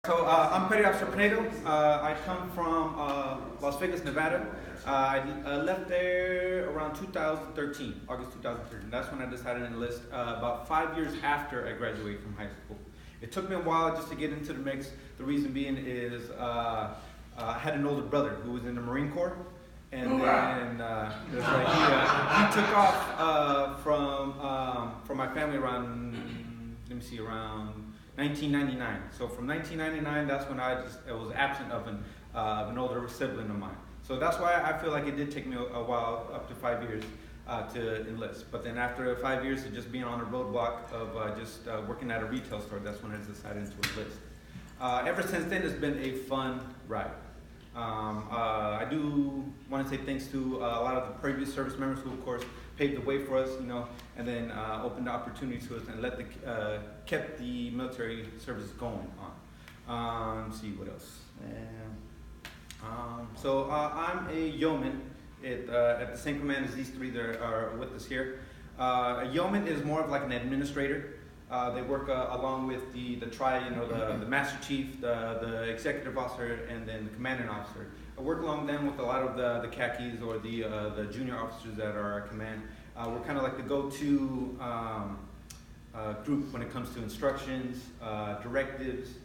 So I'm Petty Officer Pineda. I come from Las Vegas, Nevada. I left there around 2013, August 2013. That's when I decided to enlist, about 5 years after I graduated from high school. It took me a while just to get into the mix. The reason being is I had an older brother who was in the Marine Corps. And then he took off from my family around, around 1999. So from 1999, that's when I was absent of an older sibling of mine. So that's why I feel like it did take me a while, up to 5 years, to enlist. But then after 5 years of just being on a roadblock of just working at a retail store, that's when I decided to enlist. Ever since then, it's been a fun ride. I do want to say thanks to a lot of the previous service members who, of course, paved the way for us, and then opened the opportunity to us and kept the military service going on. Let's see what else. So I'm a yeoman at the same command as these three that are with us here. A yeoman is more of like an administrator. They work along with the the master chief, the executive officer, and then the commanding officer. I work along them with a lot of the khakis or the junior officers that are at command. We're kind of like the go-to group when it comes to instructions, directives,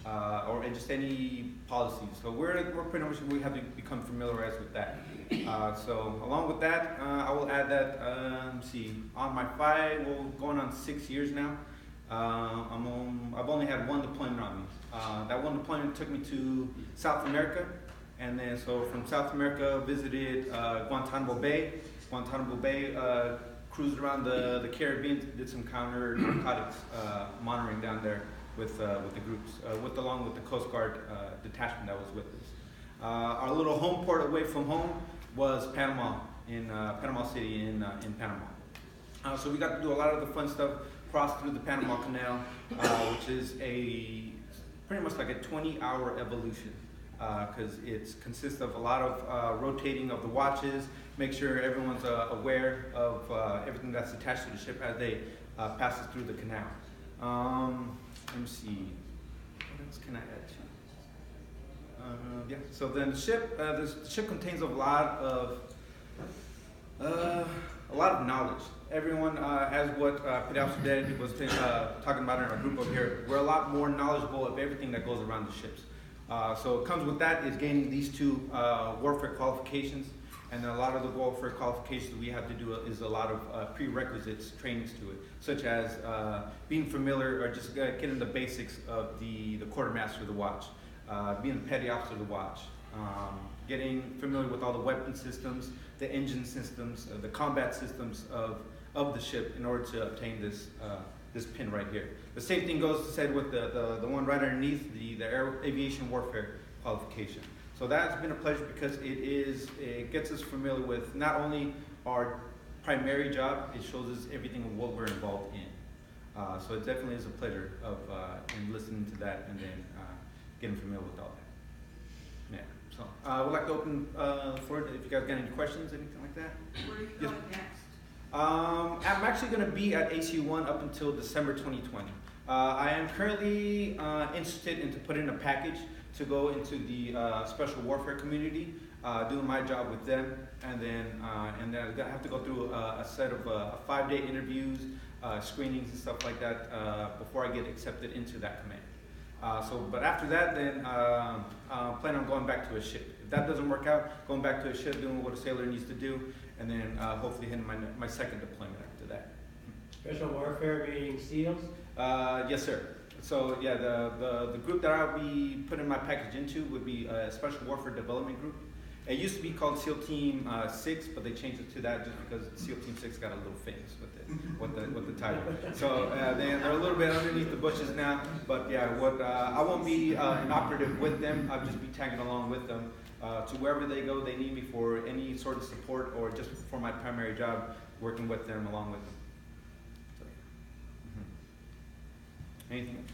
or just any policies. So we're pretty much, we have to become familiarized with that. So along with that, I will add that, on my going on 6 years now, I've only had one deployment on me. That one deployment took me to South America, and then so from South America visited Guantanamo Bay. Guantanamo Bay, cruised around the Caribbean, did some counter narcotics monitoring down there with the groups, along with the Coast Guard detachment that was with us. Our little home port away from home was Panama, in Panama City in Panama. So we got to do a lot of the fun stuff, cross through the Panama Canal, which is pretty much like a 20-hour evolution, because it consists of a lot of rotating of the watches, make sure everyone's aware of everything that's attached to the ship as they pass through the canal. Let me see, what else can I add to? Yeah, so then the ship contains a lot of knowledge. Everyone has what Petty Officer Dad was talking about in our group over here. We're a lot more knowledgeable of everything that goes around the ships. So it comes with that is gaining these two warfare qualifications, and a lot of the warfare qualifications we have to do is a lot of prerequisites, trainings to it, such as being familiar or just getting the basics of the quartermaster of the watch, being the petty officer of the watch, getting familiar with all the weapon systems, the engine systems, the combat systems of the ship in order to obtain this pin right here. The same thing goes said with the one right underneath, the aviation warfare qualification. So that's been a pleasure because it gets us familiar with not only our primary job, it shows us everything of what we're involved in. So it definitely is a pleasure of in listening to that and then getting familiar with all that. Yeah. So I would like to open the floor if you guys got any questions, anything like that. Where are you going next? I'm actually going to be at ACU ONE up until December 2020. I am currently interested in putting in a package to go into the special warfare community, doing my job with them, and then I have to go through a set of 5-day interviews, screenings and stuff like that before I get accepted into that command. But after that, then plan on going back to a ship. If that doesn't work out, going back to a ship, doing what a sailor needs to do, and then hopefully hitting my second deployment after that. Special warfare meaning SEALs? Yes, sir. So yeah, the group that I'll be putting my package into would be a Special Warfare Development Group. It used to be called SEAL Team 6, but they changed it to that just because SEAL Team 6 got a little famous with the title. So they're a little bit underneath the bushes now, but yeah, I won't be an operative with them. I'll just be tagging along with them to wherever they go. They need me for any sort of support or just for my primary job, working with them along with them. So, Anything else?